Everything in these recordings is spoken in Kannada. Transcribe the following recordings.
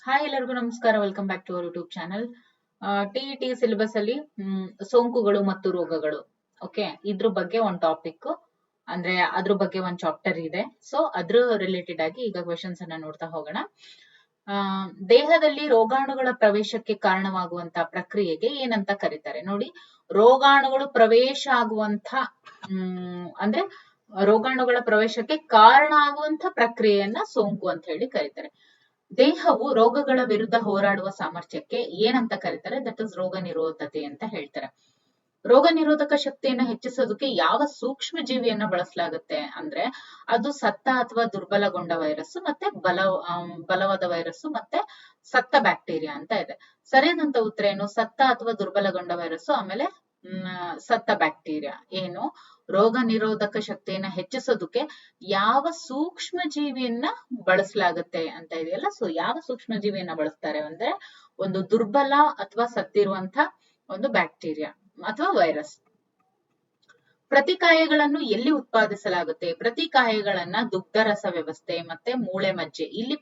ಹಾಯ್ ಎಲ್ಲರಿಗೂ ನಮಸ್ಕಾರ. Welcome back to our YouTube channel. TET syllabus ಅಲ್ಲಿ ಸೋಂಕುಗಳು ಮತ್ತು ರೋಗಗಳು. ಓಕೆ, ಇದ್ರ ಬಗ್ಗೆ ಒಂದು ಟಾಪಿಕ್ ಅಂದ್ರೆ ಅದ್ರ ಬಗ್ಗೆ ಒಂದು ಚಾಪ್ಟರ್ ಇದೆ. ಸೊ ಅದ್ರ ರಿಲೇಟೆಡ್ ಆಗಿ ಈಗ ಕ್ವೆಶನ್ಸ್ ಅನ್ನ ನೋಡ್ತಾ ಹೋಗೋಣ. ದೇಹದಲ್ಲಿ ರೋಗಾಣುಗಳ ಪ್ರವೇಶಕ್ಕೆ ಕಾರಣವಾಗುವಂತ ಪ್ರಕ್ರಿಯೆಗೆ ಏನಂತ ಕರೀತಾರೆ? ನೋಡಿ, ರೋಗಾಣುಗಳು ಪ್ರವೇಶ ಆಗುವಂತ ಅಂದ್ರೆ ರೋಗಾಣುಗಳ ಪ್ರವೇಶಕ್ಕೆ ಕಾರಣ ಆಗುವಂತ ಪ್ರಕ್ರಿಯೆಯನ್ನ ಸೋಂಕು ಅಂತ ಹೇಳಿ ಕರೀತಾರೆ. ದೇಹವು ರೋಗಗಳ ವಿರುದ್ಧ ಹೋರಾಡುವ ಸಾಮರ್ಥ್ಯಕ್ಕೆ ಏನಂತ ಕರೀತಾರೆ? ದಟ್ ಇಸ್ ರೋಗ ನಿರೋಧತೆ ಅಂತ ಹೇಳ್ತಾರೆ. ರೋಗ ನಿರೋಧಕ ಶಕ್ತಿಯನ್ನ ಹೆಚ್ಚಿಸೋದಕ್ಕೆ ಯಾವ ಸೂಕ್ಷ್ಮ ಜೀವಿಯನ್ನ ಬಳಸಲಾಗುತ್ತೆ ಅಂದ್ರೆ ಅದು ಸತ್ತ ಅಥವಾ ದುರ್ಬಲಗೊಂಡ ವೈರಸ್ ಮತ್ತೆ ಬಲವಾದ ವೈರಸ್ ಮತ್ತೆ ಸತ್ತ ಬ್ಯಾಕ್ಟೀರಿಯಾ ಅಂತ ಇದೆ. ಸರಿಯಾದಂತ ಉತ್ತರ ಏನು? ಸತ್ತ ಅಥವಾ ದುರ್ಬಲಗೊಂಡ ವೈರಸ್, ಆಮೇಲೆ ಸತ್ತ ಬ್ಯಾಕ್ಟೀರಿಯಾ. ಏನು? ರೋಗ ನಿರೋಧಕ ಶಕ್ತಿಯನ್ನ ಹೆಚ್ಚಿಸೋದಕ್ಕೆ ಯಾವ ಸೂಕ್ಷ್ಮ ಜೀವಿಯನ್ನ ಬಳಸಲಾಗುತ್ತೆ ಅಂತ ಇದೆಯಲ್ಲ. ಸೊ ಯಾವ ಸೂಕ್ಷ್ಮ ಜೀವಿಯನ್ನ ಬಳಸ್ತಾರೆ ಅಂದ್ರೆ ಒಂದು ದುರ್ಬಲ ಅಥವಾ ಸತ್ತಿರುವಂತ ಒಂದು ಬ್ಯಾಕ್ಟೀರಿಯಾ ಅಥವಾ ವೈರಸ್. ಪ್ರತಿಕಾಯಗಳನ್ನು ಎಲ್ಲಿ ಉತ್ಪಾದಿಸಲಾಗುತ್ತೆ? ಪ್ರತಿಕಾಯಗಳನ್ನ ದುಗ್ಧರಸ ವ್ಯವಸ್ಥೆ ಮತ್ತೆ ಮೂಳೆ ಮಜ್ಜೆ, ಇಲ್ಲಿ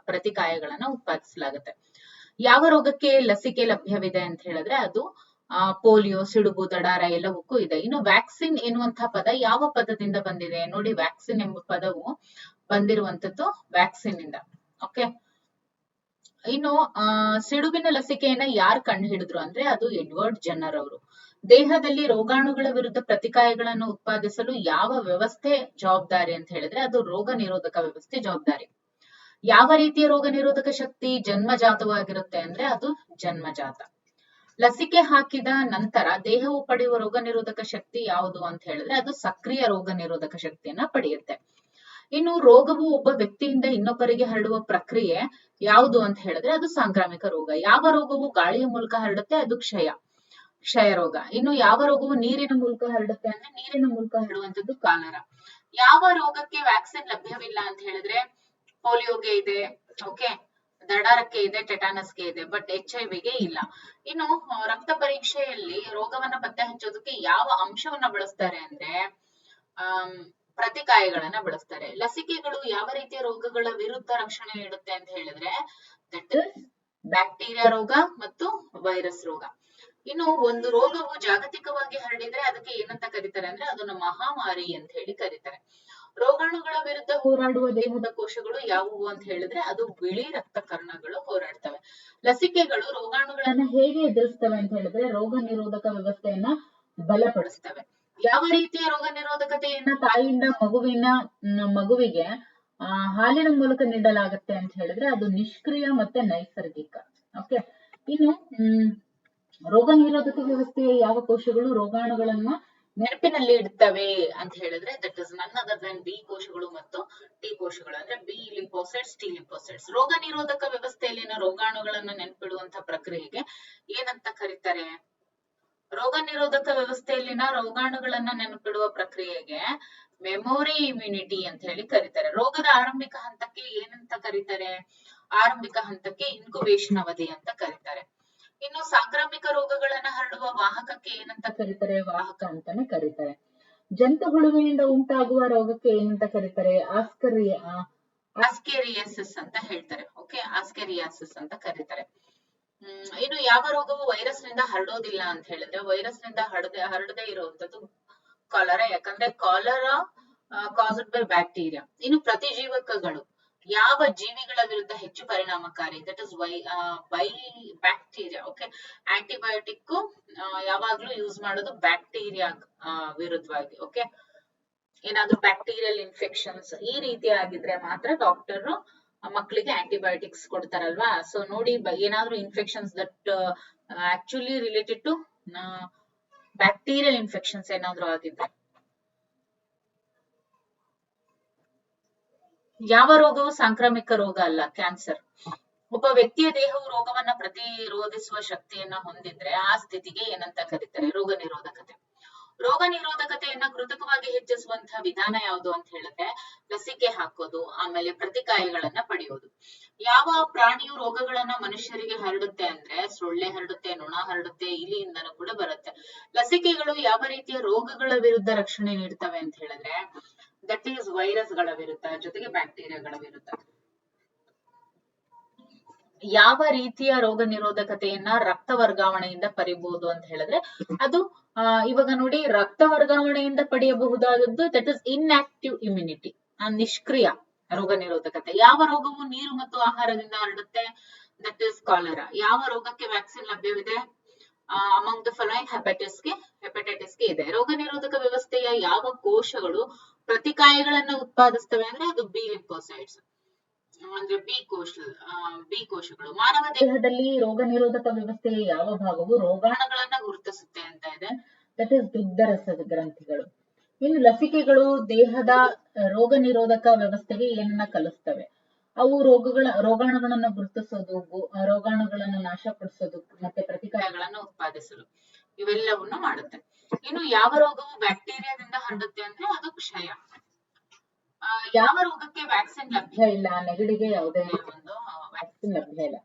ಪ್ರತಿಕಾಯಗಳನ್ನ ಉತ್ಪಾದಿಸಲಾಗುತ್ತೆ. ಯಾವ ರೋಗಕ್ಕೆ ಲಸಿಕೆ ಲಭ್ಯವಿದೆ ಅಂತ ಹೇಳಿದ್ರೆ ಅದು ಪೋಲಿಯೋ, ಸಿಡುಬು, ದಡಾರ ಎಲ್ಲವಕ್ಕೂ ಇದೆ. ಇನ್ನು ವ್ಯಾಕ್ಸಿನ್ ಎನ್ನುವಂತಹ ಪದ ಯಾವ ಪದದಿಂದ ಬಂದಿದೆ? ನೋಡಿ, ವ್ಯಾಕ್ಸಿನ್ ಎಂಬ ಪದವು ಬಂದಿರುವಂತದ್ದು ವ್ಯಾಕ್ಸಿನ್ ಇಂದ. ಓಕೆ, ಇನ್ನು ಸಿಡುಬಿನ ಲಸಿಕೆಯನ್ನ ಯಾರು ಕಂಡು ಹಿಡಿದ್ರು ಅಂದ್ರೆ ಅದು ಎಡ್ವರ್ಡ್ ಜೆನ್ನರ್ ಅವರು. ದೇಹದಲ್ಲಿ ರೋಗಾಣುಗಳ ವಿರುದ್ಧ ಪ್ರತಿಕಾಯಗಳನ್ನು ಉತ್ಪಾದಿಸಲು ಯಾವ ವ್ಯವಸ್ಥೆ ಜವಾಬ್ದಾರಿ ಅಂತ ಹೇಳಿದ್ರೆ ಅದು ರೋಗ ನಿರೋಧಕ ವ್ಯವಸ್ಥೆ ಜವಾಬ್ದಾರಿ. ಯಾವ ರೀತಿಯ ರೋಗ ನಿರೋಧಕ ಶಕ್ತಿ ಜನ್ಮಜಾತವಾಗಿರುತ್ತೆ ಅಂದ್ರೆ ಅದು ಜನ್ಮಜಾತ. ಲಸಿಕೆ ಹಾಕಿದ ನಂತರ ದೇಹವು ಪಡೆಯುವ ರೋಗ ನಿರೋಧಕ ಶಕ್ತಿ ಯಾವುದು ಅಂತ ಹೇಳಿದ್ರೆ ಅದು ಸಕ್ರಿಯ ರೋಗ ನಿರೋಧಕ ಶಕ್ತಿಯನ್ನ ಪಡೆಯುತ್ತೆ. ಇನ್ನು ರೋಗವು ಒಬ್ಬ ವ್ಯಕ್ತಿಯಿಂದ ಇನ್ನೊಬ್ಬರಿಗೆ ಹರಡುವ ಪ್ರಕ್ರಿಯೆ ಯಾವುದು ಅಂತ ಹೇಳಿದ್ರೆ ಅದು ಸಾಂಕ್ರಾಮಿಕ ರೋಗ. ಯಾವ ರೋಗವು ಗಾಳಿಯ ಮೂಲಕ ಹರಡುತ್ತೆ? ಅದು ಕ್ಷಯ ರೋಗ. ಇನ್ನು ಯಾವ ರೋಗವು ನೀರಿನ ಮೂಲಕ ಹರಡುತ್ತೆ ಅಂದ್ರೆ ನೀರಿನ ಮೂಲಕ ಹರಡುವಂತದ್ದು ಕಾಲರ. ಯಾವ ರೋಗಕ್ಕೆ ವ್ಯಾಕ್ಸಿನ್ ಲಭ್ಯವಿಲ್ಲ ಅಂತ ಹೇಳಿದ್ರೆ ಪೋಲಿಯೋಗೆ ಇದೆ, ಓಕೆ, ದಡಾರಕ್ಕೆ ಇದೆ, ಟೆಟಾನಸ್ಗೆ ಇದೆ, ಬಟ್ HIV ಗೆ ಇಲ್ಲ. ಇನ್ನು ರಕ್ತ ಪರೀಕ್ಷೆಯಲ್ಲಿ ರೋಗವನ್ನ ಪತ್ತೆ ಹಚ್ಚೋದಕ್ಕೆ ಯಾವ ಅಂಶವನ್ನ ಬಳಸ್ತಾರೆ ಅಂದ್ರೆ ಪ್ರತಿಕಾಯಗಳನ್ನ ಬಳಸ್ತಾರೆ. ಲಸಿಕೆಗಳು ಯಾವ ರೀತಿಯ ರೋಗಗಳ ವಿರುದ್ಧ ರಕ್ಷಣೆ ನೀಡುತ್ತೆ ಅಂತ ಹೇಳಿದ್ರೆ ದಟ್ ಇಸ್ ಬ್ಯಾಕ್ಟೀರಿಯಾ ರೋಗ ಮತ್ತು ವೈರಸ್ ರೋಗ. ಇನ್ನು ಒಂದು ರೋಗವು ಜಾಗತಿಕವಾಗಿ ಹರಡಿದ್ರೆ ಅದಕ್ಕೆ ಏನಂತ ಕರೀತಾರೆ ಅಂದ್ರೆ ಅದನ್ನ ಮಹಾಮಾರಿ ಅಂತ ಹೇಳಿ ಕರೀತಾರೆ. ರೋಗಾಣುಗಳ ವಿರುದ್ಧ ಹೋರಾಡುವ ದೇಹದ ಕೋಶಗಳು ಯಾವುವು ಅಂತ ಹೇಳಿದ್ರೆ ಅದು ಬಿಳಿ ರಕ್ತ ಕಣಗಳು ಹೋರಾಡ್ತವೆ. ಲಸಿಕೆಗಳು ರೋಗಾಣುಗಳನ್ನ ಹೇಗೆ ಎದುರಿಸ್ತವೆ ಅಂತ ಹೇಳಿದ್ರೆ ರೋಗ ನಿರೋಧಕ ವ್ಯವಸ್ಥೆಯನ್ನ ಬಲಪಡಿಸ್ತವೆ. ಯಾವ ರೀತಿಯ ರೋಗ ನಿರೋಧಕತೆಯನ್ನ ತಾಯಿಯಿಂದ ಮಗುವಿಗೆ ಹಾಲಿನ ಮೂಲಕ ನೀಡಲಾಗುತ್ತೆ ಅಂತ ಹೇಳಿದ್ರೆ ಅದು ನಿಷ್ಕ್ರಿಯ ಮತ್ತೆ ನೈಸರ್ಗಿಕ. ಓಕೆ, ಇನ್ನು ರೋಗ ನಿರೋಧಕ ವ್ಯವಸ್ಥೆಯ ಯಾವ ಕೋಶಗಳು ರೋಗಾಣುಗಳನ್ನ ನೆನಪಿನಲ್ಲಿ ಇಡ್ತವೆ ಅಂತ ಹೇಳಿದ್ರೆ ದಟ್ ಇಸ್ ನನ್ ಅದರ್ ದನ್ ಬಿ ಕೋಶಗಳು ಮತ್ತು ಟಿ ಕೋಶಗಳು. ಅಂದ್ರೆ ಬಿ ಲಿಂಫೋಸೈಟ್ಸ್, ಟಿ ಲಿಂಫೋಸೈಟ್ಸ್. ರೋಗ ನಿರೋಧಕ ವ್ಯವಸ್ಥೆಯಲ್ಲಿನ ರೋಗಾಣುಗಳನ್ನ ನೆನಪಿಡುವಂತ ಪ್ರಕ್ರಿಯೆಗೆ ಏನಂತ ಕರೀತಾರೆ? ರೋಗ ನಿರೋಧಕ ವ್ಯವಸ್ಥೆಯಲ್ಲಿನ ರೋಗಾಣುಗಳನ್ನ ನೆನಪಿಡುವ ಪ್ರಕ್ರಿಯೆಗೆ ಮೆಮೊರಿ ಇಮ್ಯುನಿಟಿ ಅಂತ ಹೇಳಿ ಕರೀತಾರೆ. ರೋಗದ ಆರಂಭಿಕ ಹಂತಕ್ಕೆ ಏನಂತ ಕರೀತಾರೆ? ಆರಂಭಿಕ ಹಂತಕ್ಕೆ ಇನ್ಕ್ಯುಬೇಷನ್ ಅವಧಿ ಅಂತ ಕರೀತಾರೆ. ಇನ್ನು ಸಾಂಕ್ರಾಮಿಕ ರೋಗಗಳನ್ನ ಹರಡುವ ವಾಹಕಕ್ಕೆ ಏನಂತ ಕರೀತಾರೆ? ವಾಹಕ ಅಂತಾನೆ ಕರೀತಾರೆ. ಜಂತು ಹುಳುವಿನಿಂದ ಉಂಟಾಗುವ ರೋಗಕ್ಕೆ ಏನಂತ ಕರೀತಾರೆ? ಆಸ್ಕೇರಿಯಾಸಿಸ್ ಅಂತ ಹೇಳ್ತಾರೆ. ಓಕೆ, ಆಸ್ಕೇರಿಯಾಸಿಸ್ ಅಂತ ಕರೀತಾರೆ. ಇನ್ನು ಯಾವ ರೋಗವು ವೈರಸ್ ನಿಂದ ಹರಡೋದಿಲ್ಲ ಅಂತ ಹೇಳಿದ್ರೆ ವೈರಸ್ ನಿಂದ ಹರಡದೆ ಇರುವಂತದ್ದು ಕಾಲರಾ. ಯಾಕಂದ್ರೆ ಕಾಲರಾ ಕಾಸ್ಡ್ ಬೈ ಬ್ಯಾಕ್ಟೀರಿಯಾ. ಇನ್ನು ಪ್ರತಿಜೀವಕಗಳು ಯಾವ ಜೀವಿಗಳ ವಿರುದ್ಧ ಹೆಚ್ಚು ಪರಿಣಾಮಕಾರಿ? That is by bacteria. Okay, antibiotic ಯಾವಾಗ್ಲೂ ಯೂಸ್ ಮಾಡೋದು ಬ್ಯಾಕ್ಟೀರಿಯಾ ವಿರುದ್ಧವಾಗಿ. ಓಕೆ, ಏನಾದ್ರೂ ಬ್ಯಾಕ್ಟೀರಿಯಲ್ ಇನ್ಫೆಕ್ಷನ್ಸ್ ಈ ರೀತಿ ಆಗಿದ್ರೆ ಮಾತ್ರ ಡಾಕ್ಟರ್ ಮಕ್ಕಳಿಗೆ ಆಂಟಿಬಯೋಟಿಕ್ಸ್ ಕೊಡ್ತಾರಲ್ವಾ. ಸೊ ನೋಡಿ, ಏನಾದ್ರೂ infections that actually related to bacterial infections ಏನಾದ್ರೂ ಆಗಿದ್ರೆ. ಯಾವ ರೋಗವು ಸಾಂಕ್ರಾಮಿಕ ರೋಗ ಅಲ್ಲ? ಕ್ಯಾನ್ಸರ್. ಒಬ್ಬ ವ್ಯಕ್ತಿಯ ದೇಹವು ರೋಗವನ್ನ ಪ್ರತಿರೋಧಿಸುವ ಶಕ್ತಿಯನ್ನ ಹೊಂದಿದ್ರೆ ಆ ಸ್ಥಿತಿಗೆ ಏನಂತ ಕರೀತಾರೆ? ರೋಗ ನಿರೋಧಕತೆ. ರೋಗ ನಿರೋಧಕತೆಯನ್ನ ಕೃತಕವಾಗಿ ಹೆಚ್ಚಿಸುವಂತಹ ವಿಧಾನ ಯಾವುದು ಅಂತ ಹೇಳಿದ್ರೆ ಲಸಿಕೆ ಹಾಕೋದು, ಆಮೇಲೆ ಪ್ರತಿಕಾಯಗಳನ್ನ ಪಡೆಯೋದು. ಯಾವ ಪ್ರಾಣಿಯು ರೋಗಗಳನ್ನ ಮನುಷ್ಯರಿಗೆ ಹರಡುತ್ತೆ ಅಂದ್ರೆ ಸೊಳ್ಳೆ ಹರಡುತ್ತೆ, ನೊಣ ಹರಡುತ್ತೆ, ಇಲಿಯಿಂದನೂ ಕೂಡ ಬರುತ್ತೆ. ಲಸಿಕೆಗಳು ಯಾವ ರೀತಿಯ ರೋಗಗಳ ವಿರುದ್ಧ ರಕ್ಷಣೆ ನೀಡ್ತವೆ ಅಂತ ಹೇಳಿದ್ರೆ ದಟ್ ಈಸ್ ವೈರಸ್ ಗಳ ವಿರುದ್ಧ, ಜೊತೆಗೆ ಬ್ಯಾಕ್ಟೀರಿಯಾಗಳ ವಿರುದ್ಧ. ಯಾವ ರೀತಿಯ ರೋಗ ನಿರೋಧಕತೆಯನ್ನ ರಕ್ತ ವರ್ಗಾವಣೆಯಿಂದ ಪಡಿಬಹುದು ಅಂತ ಹೇಳಿದ್ರೆ ಅದು ಇವಾಗ ನೋಡಿ, ರಕ್ತ ವರ್ಗಾವಣೆಯಿಂದ ಪಡೆಯಬಹುದಾದದ್ದು ದಟ್ ಇಸ್ ಇನ್ಆಕ್ಟಿವ್ ಇಮ್ಯುನಿಟಿ, ನಿಷ್ಕ್ರಿಯ ರೋಗ ನಿರೋಧಕತೆ. ಯಾವ ರೋಗವು ನೀರು ಮತ್ತು ಆಹಾರದಿಂದ ಹರಡುತ್ತೆ? That is cholera. ಯಾವ ರೋಗಕ್ಕೆ ವ್ಯಾಕ್ಸಿನ್ ಲಭ್ಯವಿದೆ? ಅಮಂಗ್ ದ ಫಾಲೋಯಿಂಗ್ ಹೆಪಟೈಟಿಸ್ಗೆ ಇದೆ. ರೋಗ ನಿರೋಧಕ ವ್ಯವಸ್ಥೆಯ ಯಾವ ಕೋಶಗಳು ಪ್ರತಿಕಾಯಗಳನ್ನು ಉತ್ಪಾದಿಸ್ತವೆ ಅಂದ್ರೆ ಅದು ಬಿ ಲಿಂಫೋಸೈಟ್ಸ್, ಅಂದ್ರೆ ಬಿ ಕೋಶಗಳು. ಮಾನವ ದೇಹದಲ್ಲಿ ರೋಗ ನಿರೋಧಕ ವ್ಯವಸ್ಥೆಯ ಯಾವ ಭಾಗವು ರೋಗಾಣುಗಳನ್ನ ಗುರುತಿಸುತ್ತೆ ಅಂತ ಇದೆ? ದಟ್ ಇಸ್ ದುಗ್ಧರಸದ ಗ್ರಂಥಿಗಳು. ಇನ್ನು ಲಸಿಕೆಗಳು ದೇಹದ ರೋಗ ನಿರೋಧಕ ವ್ಯವಸ್ಥೆಗೆ ಏನನ್ನ ಕಲಿಸ್ತವೆ? ಅವು ರೋಗಾಣುಗಳನ್ನ ಗುರುತಿಸೋದು, ರೋಗಾಣುಗಳನ್ನು ನಾಶಪಡಿಸೋದು, ಮತ್ತೆ ಪ್ರತಿಕಾಯಗಳನ್ನು ಉತ್ಪಾದಿಸಲು ಇವೆಲ್ಲವನ್ನು ಮಾಡುತ್ತೆ. ಇನ್ನು ಯಾವ ರೋಗವು ಬ್ಯಾಕ್ಟೀರಿಯಾದಿಂದ ಹರಡುತ್ತೆ ಅಂದ್ರೆ ಅದು ಕ್ಷಯ. ಯಾವ ರೋಗಕ್ಕೆ ವ್ಯಾಕ್ಸಿನ್ ಲಭ್ಯ ಇಲ್ಲ? ನೆಗಡಿಗೆ ಯಾವುದೇ ಒಂದು ವ್ಯಾಕ್ಸಿನ್ ಲಭ್ಯ ಇಲ್ಲ.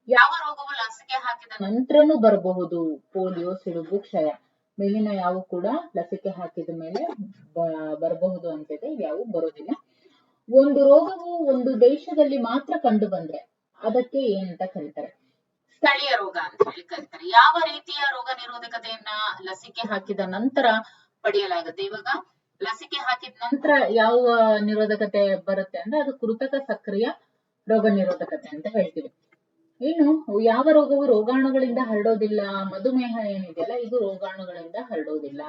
ಯಾವ ರೋಗವು ಲಸಿಕೆ ಹಾಕಿದ ನಂತರನೂ ಬರಬಹುದು? ಪೋಲಿಯೋ, ಸಿಡುಬು, ಕ್ಷಯ. ಮೇಲಿನ ಯಾವ ಕೂಡ ಲಸಿಕೆ ಹಾಕಿದ ಮೇಲೆ ಬರಬಹುದು ಅಂತಿದೆ, ಯಾವ ಬರೋದಿಲ್ಲ. ಒಂದು ರೋಗವು ಒಂದು ದೇಶದಲ್ಲಿ ಮಾತ್ರ ಕಂಡು ಬಂದ್ರೆ ಅದಕ್ಕೆ ಏನಂತ ಕರೀತಾರೆ? ಸ್ಥಳೀಯ ರೋಗ ಅಂತ ಹೇಳಿ ಕರೀತಾರೆ. ಯಾವ ರೀತಿಯ ರೋಗ ನಿರೋಧಕತೆಯನ್ನ ಲಸಿಕೆ ಹಾಕಿದ ನಂತರ ಪಡೆಯಲಾಗುತ್ತೆ? ಇವಾಗ ಲಸಿಕೆ ಹಾಕಿದ ನಂತರ ಯಾವ ನಿರೋಧಕತೆ ಬರುತ್ತೆ ಅಂದ್ರೆ ಅದು ಕೃತಕ ಸಕ್ರಿಯ ರೋಗ ನಿರೋಧಕತೆ ಅಂತ ಹೇಳ್ತೀವಿ. ಇನ್ನು ಯಾವ ರೋಗವು ರೋಗಾಣುಗಳಿಂದ ಹರಡೋದಿಲ್ಲ? ಮಧುಮೇಹ ಏನಿದೆಯಲ್ಲ, ಇದು ರೋಗಾಣುಗಳಿಂದ ಹರಡೋದಿಲ್ಲ.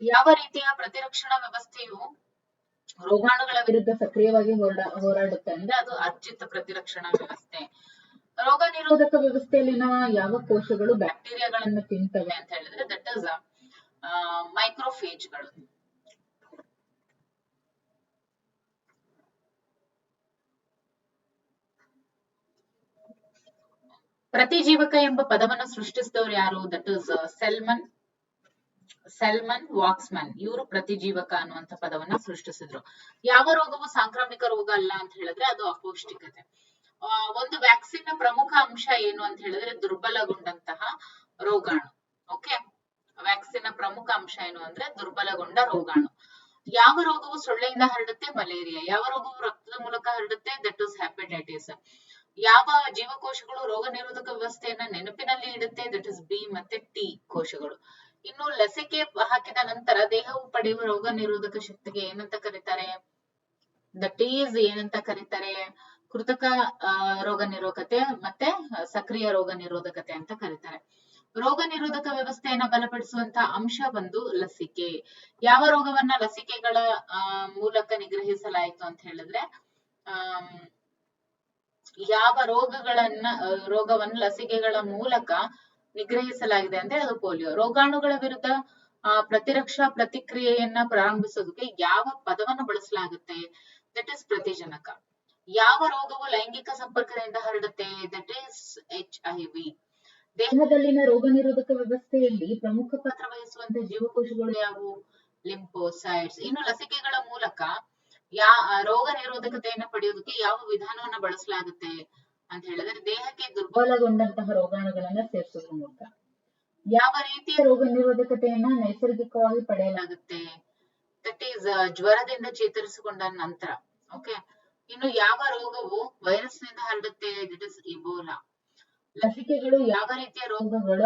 ಯಾವ ರೀತಿಯ ಪ್ರತಿರಕ್ಷಣಾ ವ್ಯವಸ್ಥೆಯು ರೋಗಾಣುಗಳ ವಿರುದ್ಧ ಸಕ್ರಿಯವಾಗಿ ಹೋರಾಡುತ್ತೆ ಅಂದ್ರೆ ಅದು ಅರ್ಜಿತ ಪ್ರತಿರಕ್ಷಣಾ ವ್ಯವಸ್ಥೆ. ರೋಗ ನಿರೋಧಕ ವ್ಯವಸ್ಥೆಯಲ್ಲಿನ ಯಾವ ಕೋಶಗಳು ಬ್ಯಾಕ್ಟೀರಿಯಾಗಳನ್ನು ತಿಂತವೆ ಅಂತ ಹೇಳಿದ್ರೆ ದಟ್ ಇಸ್ ಮೈಕ್ರೋಫೇಜ್ಗಳು. ಪ್ರತಿಜೀವಕ ಎಂಬ ಪದವನ್ನು ಸೃಷ್ಟಿಸಿದವರು ಯಾರು? That is Selman Waksman. ಇವರು ಪ್ರತಿಜೀವಕ ಅನ್ನುವಂತ ಪದವನ್ನ ಸೃಷ್ಟಿಸಿದ್ರು. ಯಾವ ರೋಗವು ಸಾಂಕ್ರಾಮಿಕ ರೋಗ ಅಲ್ಲ ಅಂತ ಹೇಳಿದ್ರೆ ಅದು ಅಪೌಷ್ಟಿಕತೆ. ಒಂದು ವ್ಯಾಕ್ಸಿನ್ ನ ಪ್ರಮುಖ ಅಂಶ ಏನು ಅಂತ ಹೇಳಿದ್ರೆ ದುರ್ಬಲಗೊಂಡಂತಹ ರೋಗಾಣು. ಓಕೆ, ವ್ಯಾಕ್ಸಿನ್ ನ ಪ್ರಮುಖ ಅಂಶ ಏನು ಅಂದ್ರೆ ದುರ್ಬಲಗೊಂಡ ರೋಗಾಣು. ಯಾವ ರೋಗವು ಸೊಳ್ಳೆಯಿಂದ ಹರಡುತ್ತೆ? ಮಲೇರಿಯಾ. ಯಾವ ರೋಗವು ರಕ್ತದ ಮೂಲಕ ಹರಡುತ್ತೆ? That is hepatitis. ಯಾವ ಜೀವಕೋಶಗಳು ರೋಗ ನಿರೋಧಕ ವ್ಯವಸ್ಥೆಯನ್ನ ನೆನಪಿನಲ್ಲಿ ಇಡುತ್ತೆ? ದಟ್ ಇಸ್ ಬಿ ಮತ್ತೆ ಟಿ ಕೋಶಗಳು. ಇನ್ನು ಲಸಿಕೆ ಹಾಕಿದ ನಂತರ ದೇಹವು ಪಡೆಯುವ ರೋಗ ನಿರೋಧಕ ಶಕ್ತಿಗೆ ಏನಂತ ಕರೀತಾರೆ? ದಟ್ ಈಸ್ ಏನಂತ ಕರೀತಾರೆ? ಕೃತಕ ರೋಗ ನಿರೋಧಕತೆ ಮತ್ತೆ ಸಕ್ರಿಯ ರೋಗ ನಿರೋಧಕತೆ ಅಂತ ಕರೀತಾರೆ. ರೋಗ ನಿರೋಧಕ ವ್ಯವಸ್ಥೆಯನ್ನ ಬಲಪಡಿಸುವಂತಹ ಅಂಶ ಒಂದು ಲಸಿಕೆ. ಯಾವ ರೋಗವನ್ನ ಲಸಿಕೆಗಳ ಮೂಲಕ ನಿಗ್ರಹಿಸಲಾಯಿತು ಅಂತ ಹೇಳಿದ್ರೆ ಯಾವ ರೋಗವನ್ನು ಲಸಿಕೆಗಳ ಮೂಲಕ ನಿಗ್ರಹಿಸಲಾಗಿದೆ ಅಂದ್ರೆ ಅದು ಪೋಲಿಯೋ. ರೋಗಾಣುಗಳ ವಿರುದ್ಧ ಪ್ರತಿರಕ್ಷಾ ಪ್ರತಿಕ್ರಿಯೆಯನ್ನ ಪ್ರಾರಂಭಿಸೋದಕ್ಕೆ ಯಾವ ಪದವನ್ನು ಬಳಸಲಾಗುತ್ತೆ? ದಟ್ ಇಸ್ ಪ್ರತಿಜನಕ. ಯಾವ ರೋಗವು ಲೈಂಗಿಕ ಸಂಪರ್ಕದಿಂದ ಹರಡುತ್ತೆ? That is HIV. ದೇಹದಲ್ಲಿನ ರೋಗ ನಿರೋಧಕ ವ್ಯವಸ್ಥೆಯಲ್ಲಿ ಪ್ರಮುಖ ಪಾತ್ರ ವಹಿಸುವಂತಹ ಜೀವಕೋಶಗಳು ಯಾವುವು? ಲಿಂಫೋಸೈಟ್ಸ್. ಇನ್ನು ಲಸಿಕೆಗಳ ಮೂಲಕ ರೋಗ ನಿರೋಧಕತೆಯನ್ನು ಪಡೆಯೋದಕ್ಕೆ ಯಾವ ವಿಧಾನವನ್ನ ಬಳಸಲಾಗುತ್ತೆ ಅಂತ ಹೇಳಿದ್ರೆ ದೇಹಕ್ಕೆ ದುರ್ಬಲಗೊಂಡಂತಹ ರೋಗಾಣುಗಳನ್ನ ಸೇರಿಸೋದ್ರ ಮೂಲಕ. ಯಾವ ರೀತಿಯ ರೋಗ ನಿರೋಧಕತೆಯನ್ನ ನೈಸರ್ಗಿಕವಾಗಿ ಪಡೆಯಲಾಗುತ್ತೆ? ದಟ್ ಈಸ್ ಜ್ವರದಿಂದ ಚೇತರಿಸಿಕೊಂಡ ನಂತರ. ಓಕೆ, ಇನ್ನು ಯಾವ ರೋಗವು ವೈರಸ್ ನಿಂದ ಹರಡುತ್ತೆ? That is Ebola. ಲಸಿಕೆಗಳು ಯಾವ ರೀತಿಯ ರೋಗಗಳ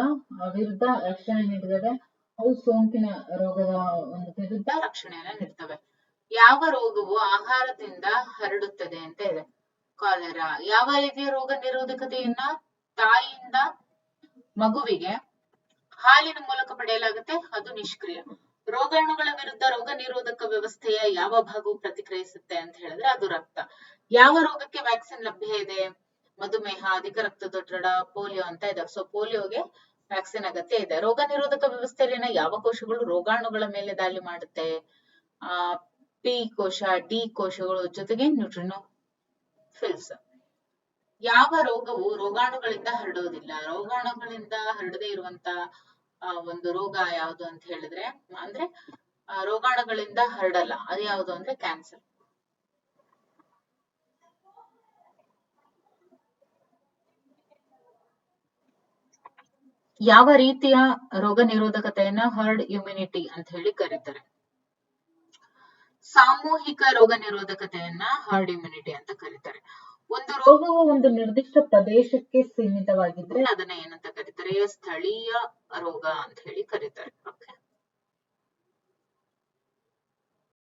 ವಿರುದ್ಧ ರಕ್ಷಣೆ ನೀಡುತ್ತವೆ? ಅವು ಸೋಂಕಿನ ರೋಗದ ಒಂದು ವಿರುದ್ಧ ರಕ್ಷಣೆಯನ್ನ ನೀಡ್ತವೆ. ಯಾವ ರೋಗವು ಆಹಾರದಿಂದ ಹರಡುತ್ತದೆ ಅಂತ ಇದೆ? ಕಾಲರಾ. ಯಾವ ರೀತಿಯ ರೋಗ ನಿರೋಧಕತೆಯನ್ನ ತಾಯಿಯಿಂದ ಮಗುವಿಗೆ ಹಾಲಿನ ಮೂಲಕ ಪಡೆಯಲಾಗುತ್ತೆ? ಅದು ನಿಷ್ಕ್ರಿಯ. ರೋಗಾಣುಗಳ ವಿರುದ್ಧ ರೋಗ ನಿರೋಧಕ ವ್ಯವಸ್ಥೆಯ ಯಾವ ಭಾಗವು ಪ್ರತಿಕ್ರಿಯಿಸುತ್ತೆ ಅಂತ ಹೇಳಿದ್ರೆ ಅದು ರಕ್ತ. ಯಾವ ರೋಗಕ್ಕೆ ವ್ಯಾಕ್ಸಿನ್ ಲಭ್ಯ ಇದೆ? ಮಧುಮೇಹ, ಅಧಿಕ ರಕ್ತದೊತ್ತಡ, ಪೋಲಿಯೋ ಅಂತ ಇದೆ. ಸೊ ಪೋಲಿಯೋಗೆ ವ್ಯಾಕ್ಸಿನ್ ಅಗತ್ಯ ಇದೆ. ರೋಗ ನಿರೋಧಕ ವ್ಯವಸ್ಥೆಯಲ್ಲಿನ ಯಾವ ಕೋಶಗಳು ರೋಗಾಣುಗಳ ಮೇಲೆ ದಾಳಿ ಮಾಡುತ್ತೆ? ಪಿ ಕೋಶ, ಡಿ ಕೋಶಗಳು ಜೊತೆಗೆ ನ್ಯೂಟ್ರಿನೋಫಿಲ್ಸ್. ಯಾವ ರೋಗವು ರೋಗಾಣುಗಳಿಂದ ಹರಡೋದಿಲ್ಲ? ರೋಗಾಣುಗಳಿಂದ ಹರಡದೇ ಇರುವಂತ ಒಂದು ರೋಗ ಯಾವುದು ಅಂತ ಹೇಳಿದ್ರೆ ಅಂದ್ರೆ ರೋಗಾಣುಗಳಿಂದ ಹರಡಲ್ಲ, ಅದು ಯಾವುದು ಅಂದ್ರೆ ಕ್ಯಾನ್ಸರ್. ಯಾವ ರೀತಿಯ ರೋಗ ನಿರೋಧಕತೆಯನ್ನ ಹರ್ಡ್ ಇಮ್ಯುನಿಟಿ ಅಂತ ಹೇಳಿ ಕರೀತಾರೆ? ಸಾಮೂಹಿಕ ರೋಗ ನಿರೋಧಕತೆಯನ್ನ ಹರ್ಡ್ ಇಮ್ಯುನಿಟಿ ಅಂತ ಕರೀತಾರೆ. ಒಂದು ರೋಗವು ಒಂದು ನಿರ್ದಿಷ್ಟ ಪ್ರದೇಶಕ್ಕೆ ಸೀಮಿತವಾಗಿದ್ರೆ ಅದನ್ನ ಏನಂತ ಕರೀತಾರೆ? ಸ್ಥಳೀಯ ರೋಗ ಅಂತ ಹೇಳಿ ಕರೀತಾರೆ. ಓಕೆ.